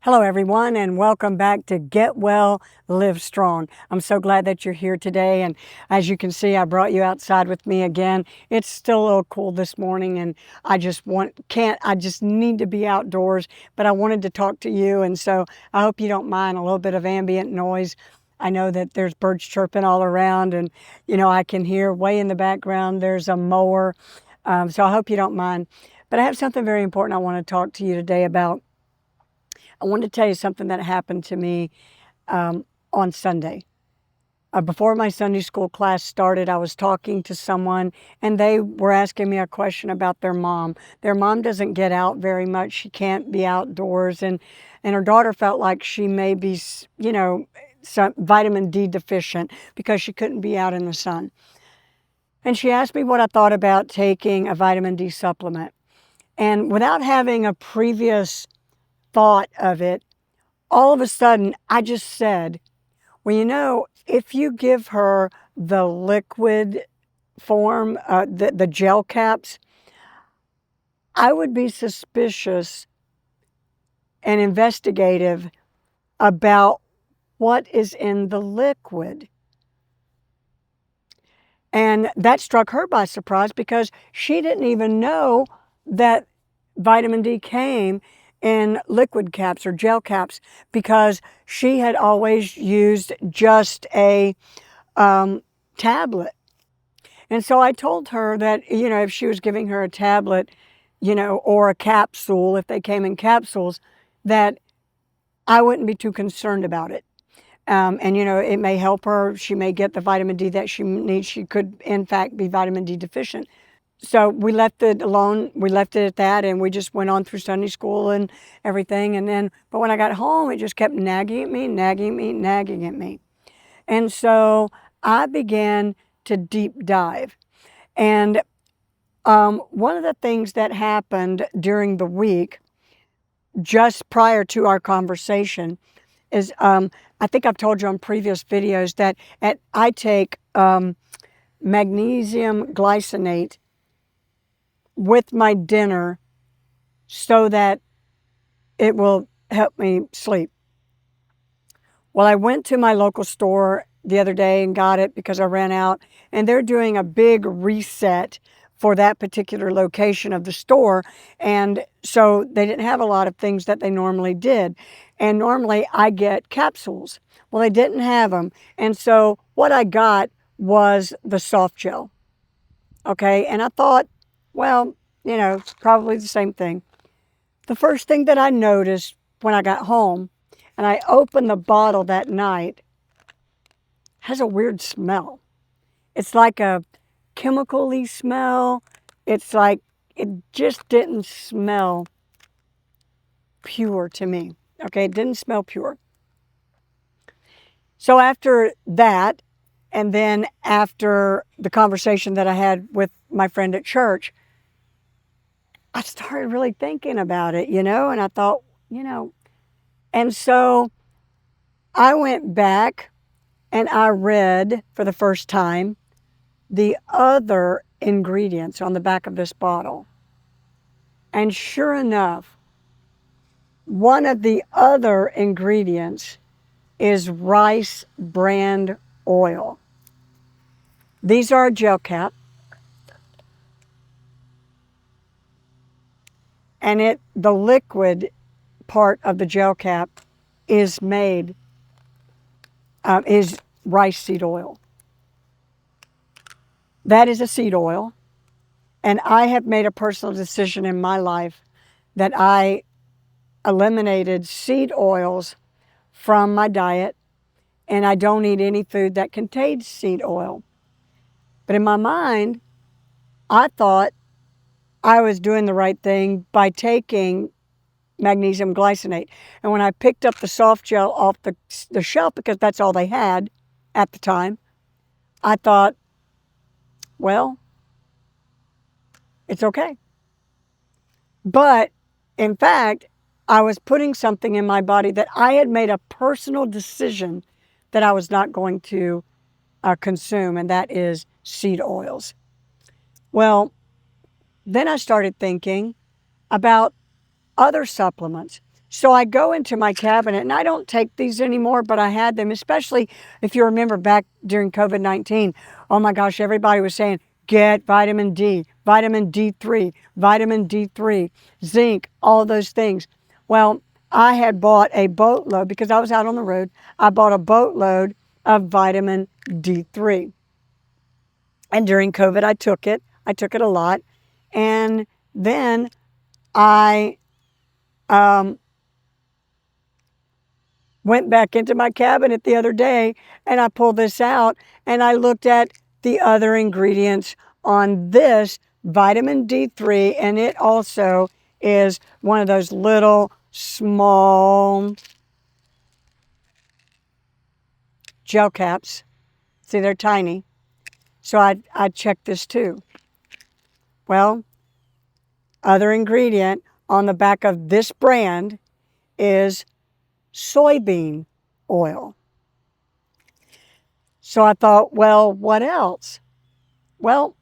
Hello, everyone, and welcome back to Get Well, Live Strong. I'm so glad that you're here today. And as you can see, I brought you outside with me again. It's still a little cool this morning, and I just need to be outdoors, but I wanted to talk to you. And so I hope you don't mind a little bit of ambient noise. I know that there's birds chirping all around, and I can hear way in the background there's a mower. So I hope you don't mind. But I have something very important I want to talk to you today about. I want to tell you something that happened to me on Sunday. Before my Sunday school class started, I was talking to someone and they were asking me a question about their mom. Their mom doesn't get out very much. She can't be outdoors. And her daughter felt like she may be, some vitamin D deficient because she couldn't be out in the sun. And she asked me what I thought about taking a vitamin D supplement. And without having a previous thought of it, all of a sudden, I just said, well, if you give her the liquid form, the gel caps, I would be suspicious and investigative about what is in the liquid. And that struck her by surprise because she didn't even know that vitamin D came in liquid caps or gel caps because she had always used just a tablet. And so I told her that, if she was giving her a tablet, or a capsule, if they came in capsules, that I wouldn't be too concerned about it. And, it may help her. She may get the vitamin D that she needs. She could, in fact, be vitamin D deficient. So we left it alone. We left it at that, and we just went on through Sunday school and everything. But when I got home, it just kept nagging at me, nagging me, nagging at me. And so I began to deep dive. And one of the things that happened during the week, just prior to our conversation, is I think I've told you on previous videos that I take magnesium glycinate with my dinner so that it will help me sleep. Well, I went to my local store the other day and got it because I ran out, and they're doing a big reset for that particular location of the store, and so they didn't have a lot of things that they normally did. And normally I get capsules. Well, they didn't have them, and so what I got was the soft gel. Okay, and I thought, well, it's probably the same thing. The first thing that I noticed when I got home and I opened the bottle that night has a weird smell. It's like a chemical-y smell. It's like it just didn't smell pure to me. Okay, it didn't smell pure. So after that, and then after the conversation that I had with my friend at church, I started really thinking about it, and I thought, and so I went back and I read for the first time the other ingredients on the back of this bottle. And sure enough, one of the other ingredients is rice bran oil. These are a gel cap. And the liquid part of the gel cap is rice seed oil. That is a seed oil. And I have made a personal decision in my life that I eliminated seed oils from my diet, and I don't eat any food that contains seed oil. But in my mind, I thought I was doing the right thing by taking magnesium glycinate. And when I picked up the soft gel off the shelf, because that's all they had at the time, I thought, well, it's okay. But in fact, I was putting something in my body that I had made a personal decision that I was not going to consume, and that is seed oils. Well, then I started thinking about other supplements. So I go into my cabinet, and I don't take these anymore, but I had them, especially if you remember back during COVID-19. Oh my gosh, everybody was saying, get vitamin D, vitamin D3, vitamin D3, zinc, all those things. Well, I had bought a boatload because I was out on the road. I bought a boatload of vitamin D3. And during COVID, I took it. I took it a lot. And then I went back into my cabinet the other day, and I pulled this out, and I looked at the other ingredients on this vitamin D3, and it also is one of those little small gel caps. See, they're tiny. So I checked this too. Well, other ingredient on the back of this brand is soybean oil. So I thought, well, what else? Well,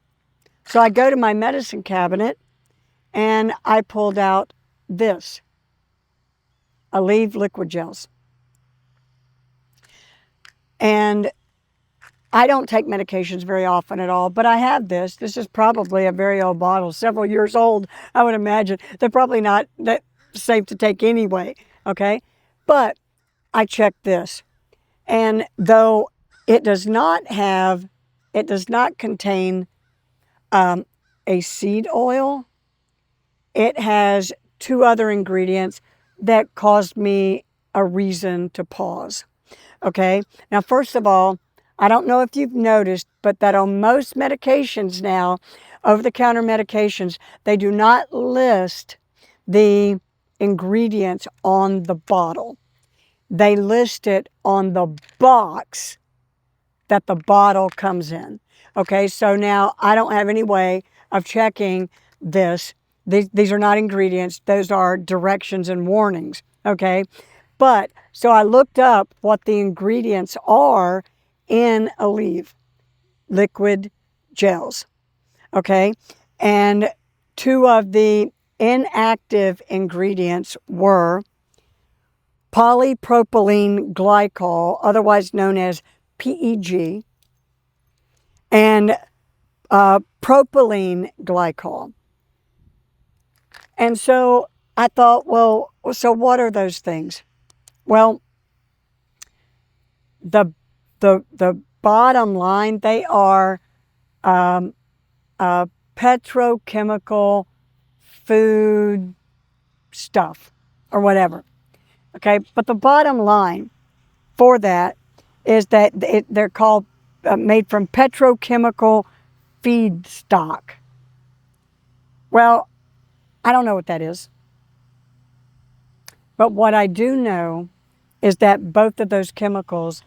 so I go to my medicine cabinet and I pulled out this, Aleve liquid gels. And I don't take medications very often at all, but I have this. This is probably a very old bottle, several years old, I would imagine. They're probably not that safe to take anyway, okay? But I checked this. And though it does not contain a seed oil, it has two other ingredients that caused me a reason to pause. Okay, now first of all, I don't know if you've noticed, but that on most medications now, over-the-counter medications, they do not list the ingredients on the bottle. They list it on the box that the bottle comes in. Okay, so now I don't have any way of checking this. These are not ingredients. Those are directions and warnings. Okay, but so I looked up what the ingredients are in Aleve liquid gels. Okay, and two of the inactive ingredients were polypropylene glycol, otherwise known as PEG, and propylene glycol. And so I thought, well, so what are those things? Well, the bottom line, they are petrochemical food stuff or whatever. Okay, but the bottom line for that is that they're called made from petrochemical feedstock. Well, I don't know what that is. But what I do know is that both of those chemicals,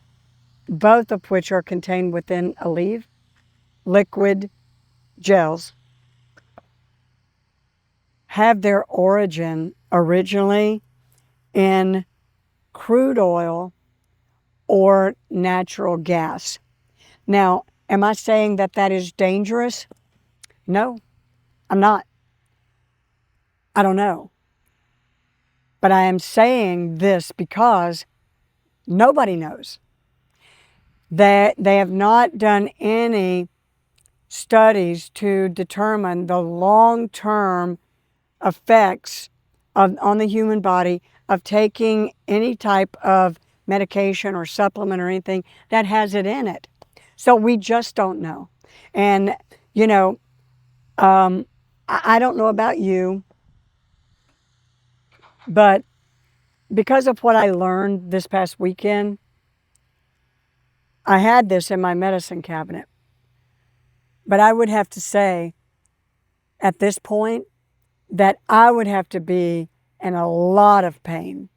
both of which are contained within Aleve liquid gels, have their origin originally in crude oil or natural gas. Now, am I saying that that is dangerous? No, I'm not. I don't know. But I am saying this because nobody knows. That they have not done any studies to determine the long-term effects on the human body of taking any type of medication or supplement or anything that has it in it. So we just don't know. And, you know, I don't know about you, but because of what I learned this past weekend, I had this in my medicine cabinet. But I would have to say, at this point, that I would have to be in a lot of pain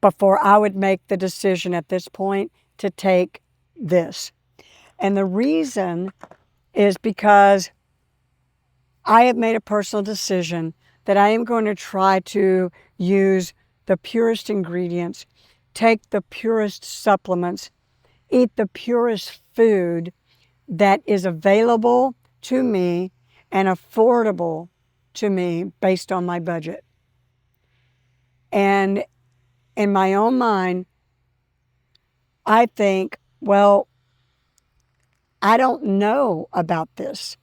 before I would make the decision at this point to take this. And the reason is because I have made a personal decision that I am going to try to use the purest ingredients, take the purest supplements, eat the purest food that is available to me and affordable to me based on my budget. And in my own mind, I think, well, I don't know about this.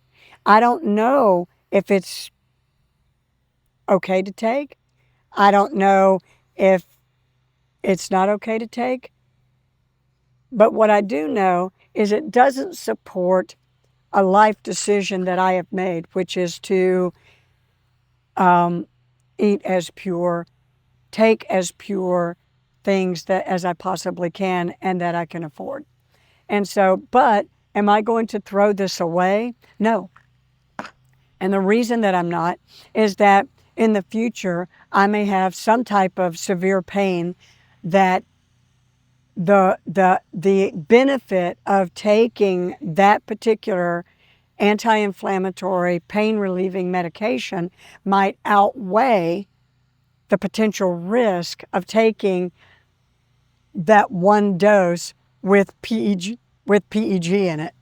I don't know if it's okay to take. I don't know if it's not okay to take. But what I do know is it doesn't support a life decision that I have made, which is to eat as pure, take as pure things that as I possibly can and that I can afford. And so, but am I going to throw this away? No. And the reason that I'm not is that in the future, I may have some type of severe pain that the benefit of taking that particular anti-inflammatory pain relieving medication might outweigh the potential risk of taking that one dose with PEG in it.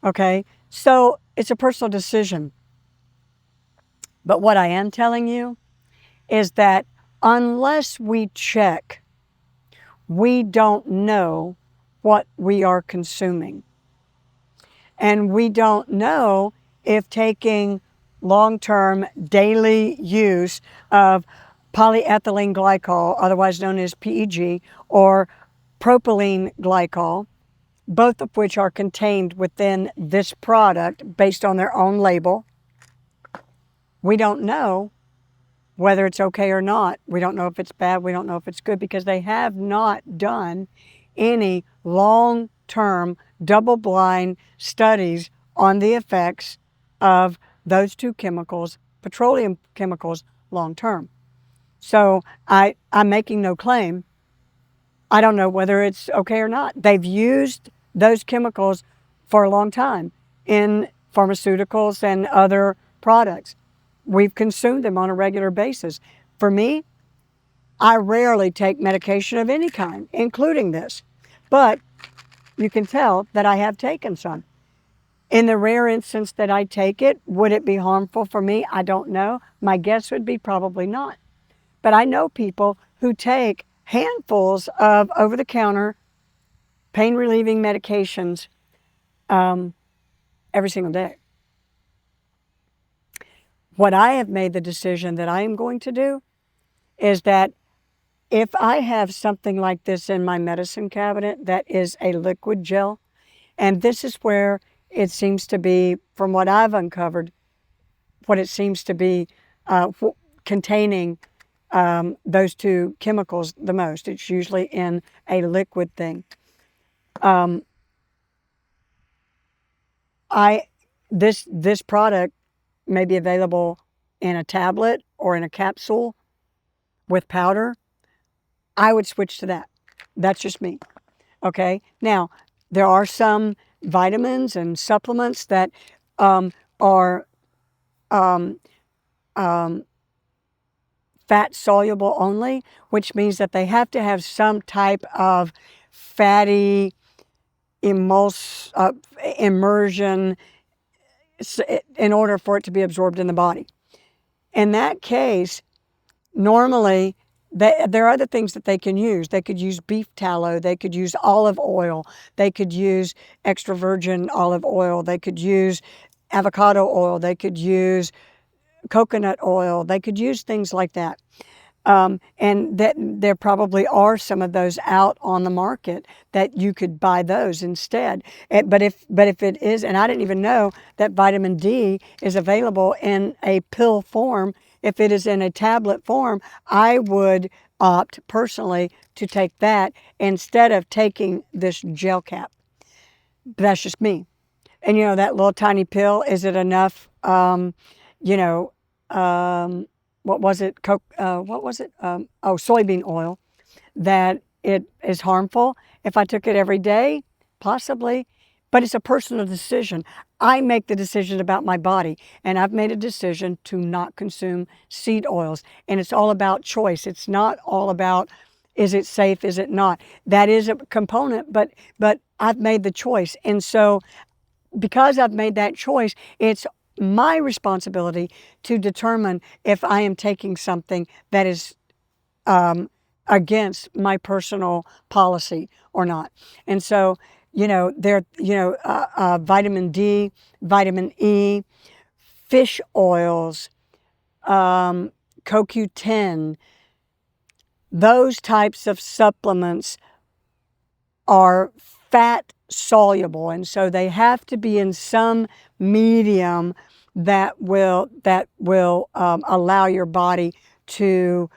Okay? So it's a personal decision. But what I am telling you is that unless we check, we don't know what we are consuming. And we don't know if taking long-term daily use of polyethylene glycol, otherwise known as PEG, or propylene glycol, both of which are contained within this product based on their own label. We don't know whether it's okay or not. We don't know if it's bad. We don't know if it's good because they have not done any long-term double-blind studies on the effects of those two chemicals, petroleum chemicals, long-term. So I'm making no claim. I don't know whether it's okay or not. They've used those chemicals for a long time in pharmaceuticals and other products. We've consumed them on a regular basis. For me, I rarely take medication of any kind, including this. But you can tell that I have taken some. In the rare instance that I take it, would it be harmful for me? I don't know. My guess would be probably not. But I know people who take handfuls of over-the-counter pain-relieving medications every single day. What I have made the decision that I am going to do is that if I have something like this in my medicine cabinet that is a liquid gel, and this is where it seems to be, from what I've uncovered, what it seems to be containing those two chemicals the most. It's usually in a liquid thing. This product may be available in a tablet or in a capsule with powder. I would switch to that. That's just me. Okay. Now, there are some vitamins and supplements that are fat soluble only, which means that they have to have some type of fatty immersion in order for it to be absorbed in the body. In that case, normally, there are other things that they can use. They could use beef tallow. They could use olive oil. They could use extra virgin olive oil. They could use avocado oil. They could use coconut oil. They could use things like that. And that there probably are some of those out on the market that you could buy those instead. But if it is, and I didn't even know that vitamin D is available in a pill form. If it is in a tablet form, I would opt personally to take that instead of taking this gel cap. But that's just me. And you know, that little tiny pill, is it enough? You know, what was it? What was it? Soybean oil. That it is harmful. If I took it every day, possibly. But it's a personal decision. I make the decision about my body, and I've made a decision to not consume seed oils. And it's all about choice. It's not all about, is it safe, is it not? That is a component, but I've made the choice. And so because I've made that choice, it's my responsibility to determine if I am taking something that is against my personal policy or not. And so, vitamin D, vitamin E, fish oils, CoQ10, those types of supplements are fat soluble, and so they have to be in some medium that will allow your body to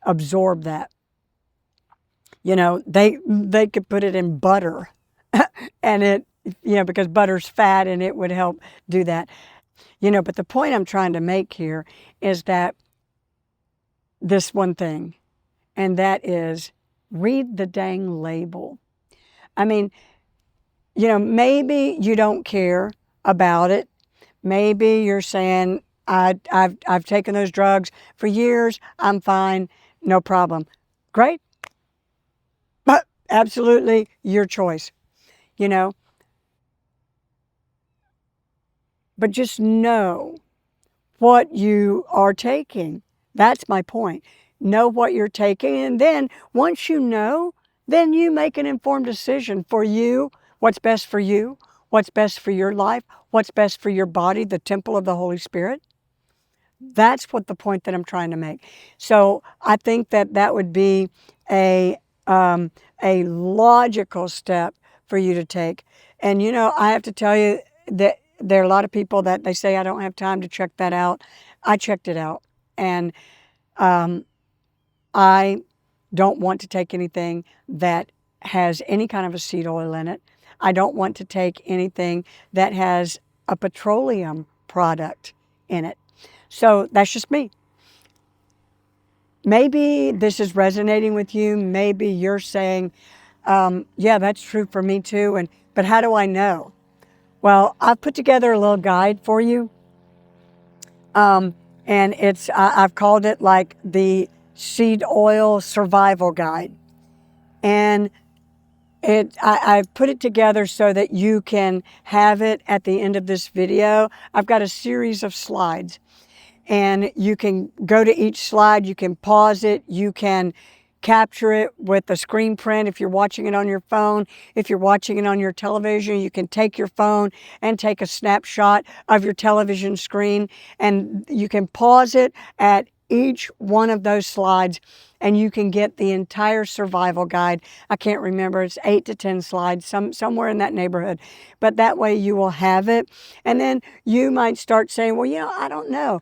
absorb that. They could put it in butter, and because butter's fat and it would help do that. But the point I'm trying to make here is that this one thing, and that is read the dang label. I mean, maybe you don't care about it. Maybe you're saying, I've taken those drugs for years. I'm fine. No problem. Great. But absolutely your choice, you know. But just know what you are taking. That's my point. Know what you're taking. And then once you know, then you make an informed decision for you, what's best for you, what's best for your life, what's best for your body, the temple of the Holy Spirit. That's what the point that I'm trying to make. So I think that would be a logical step for you to take. And I have to tell you that there are a lot of people that they say I don't have time to check that out. I checked it out, and I don't want to take anything that has any kind of a seed oil in it. I don't want to take anything that has a petroleum product in it. So that's just me. Maybe this is resonating with you. Maybe you're saying, yeah, that's true for me too. But how do I know? Well, I've put together a little guide for you. And I've called it like the Seed Oil Survival Guide. And I've put it together so that you can have it at the end of this video. I've got a series of slides. And you can go to each slide, you can pause it, you can capture it with a screen print if you're watching it on your phone. If you're watching it on your television, you can take your phone and take a snapshot of your television screen, and you can pause it at each one of those slides, and you can get the entire survival guide. I can't remember, it's 8 to 10 slides, somewhere in that neighborhood. But that way you will have it. And then you might start saying, well, I don't know.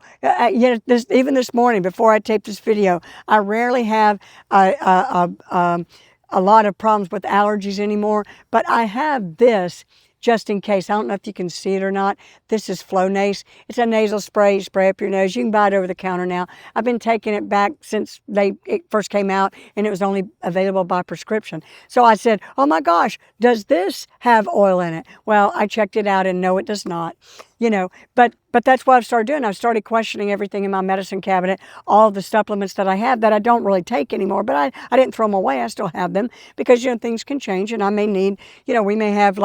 Even this morning, before I taped this video, I rarely have a lot of problems with allergies anymore, but I have this just in case. I don't know if you can see it or not. This is Flonase. It's a nasal spray. You spray up your nose. You can buy it over the counter now. I've been taking it back since it first came out, and it was only available by prescription. So I said, oh my gosh, does this have oil in it? Well, I checked it out, and no, it does not. But that's what I've started doing. I've started questioning everything in my medicine cabinet, all the supplements that I have that I don't really take anymore, but I didn't throw them away. I still have them because, things can change, and I may need, we may have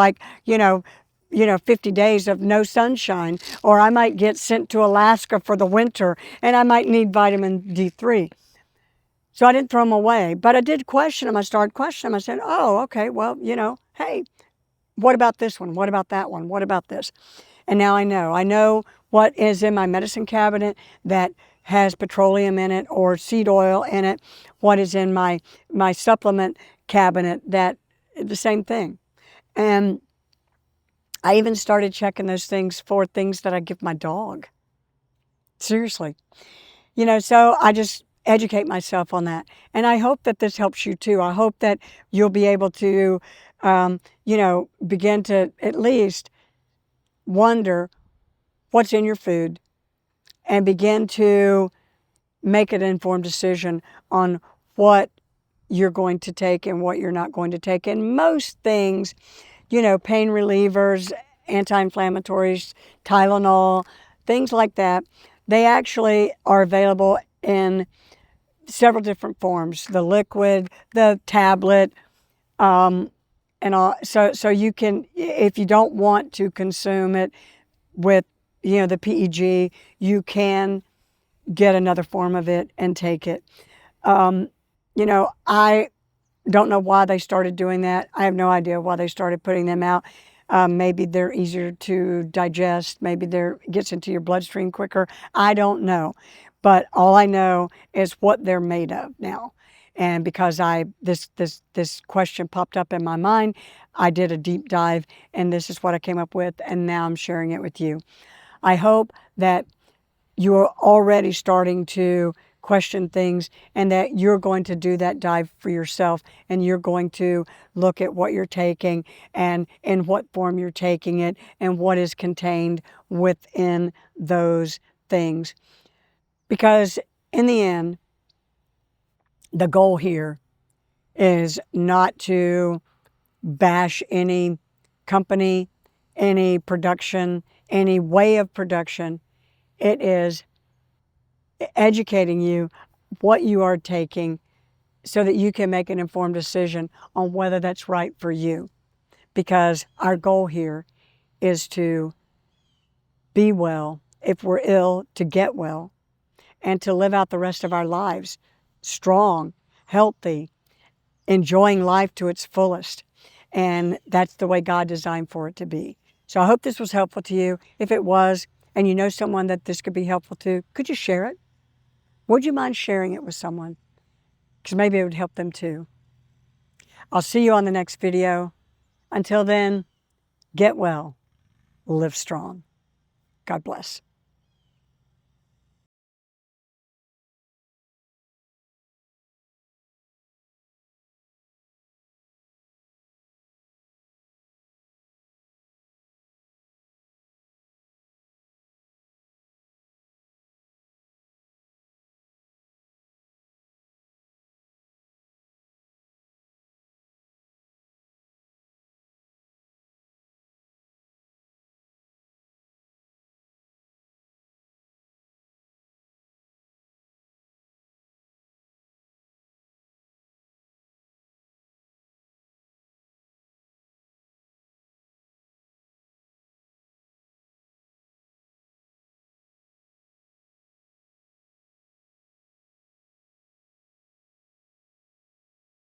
50 days of no sunshine, or I might get sent to Alaska for the winter, and I might need vitamin D3. So I didn't throw them away, but I did question them. I started questioning them. I said, oh, okay, well, hey, what about this one? What about that one? What about this? And now I know. I know what is in my medicine cabinet that has petroleum in it or seed oil in it, what is in my supplement cabinet, that the same thing. And I even started checking those things for things that I give my dog. Seriously. So I just educate myself on that. And I hope that this helps you too. I hope that you'll be able to, begin to at least wonder what's in your food and begin to make an informed decision on what you're going to take and what you're not going to take. And most things, pain relievers, anti-inflammatories, Tylenol, things like that, they actually are available in several different forms, the liquid, the tablet, and all. So you can, if you don't want to consume it with, the PEG, you can get another form of it and take it. You know, I don't know why they started doing that. I have no idea why they started putting them out. Maybe they're easier to digest. Maybe they're gets into your bloodstream quicker. I don't know. But all I know is what they're made of now. And because this question popped up in my mind, I did a deep dive and this is what I came up with, and now I'm sharing it with you. I hope that you're already starting to question things and that you're going to do that dive for yourself, and you're going to look at what you're taking and in what form you're taking it and what is contained within those things. Because in the end, the goal here is not to bash any company, any production, any way of production. It is educating you what you are taking so that you can make an informed decision on whether that's right for you. Because our goal here is to be well, if we're ill, to get well, and to live out the rest of our lives strong, healthy, enjoying life to its fullest. And that's the way God designed for it to be. So I hope this was helpful to you. If it was, and you know someone that this could be helpful to, could you share it? Would you mind sharing it with someone? Because maybe it would help them too. I'll see you on the next video. Until then, get well, live strong. God bless.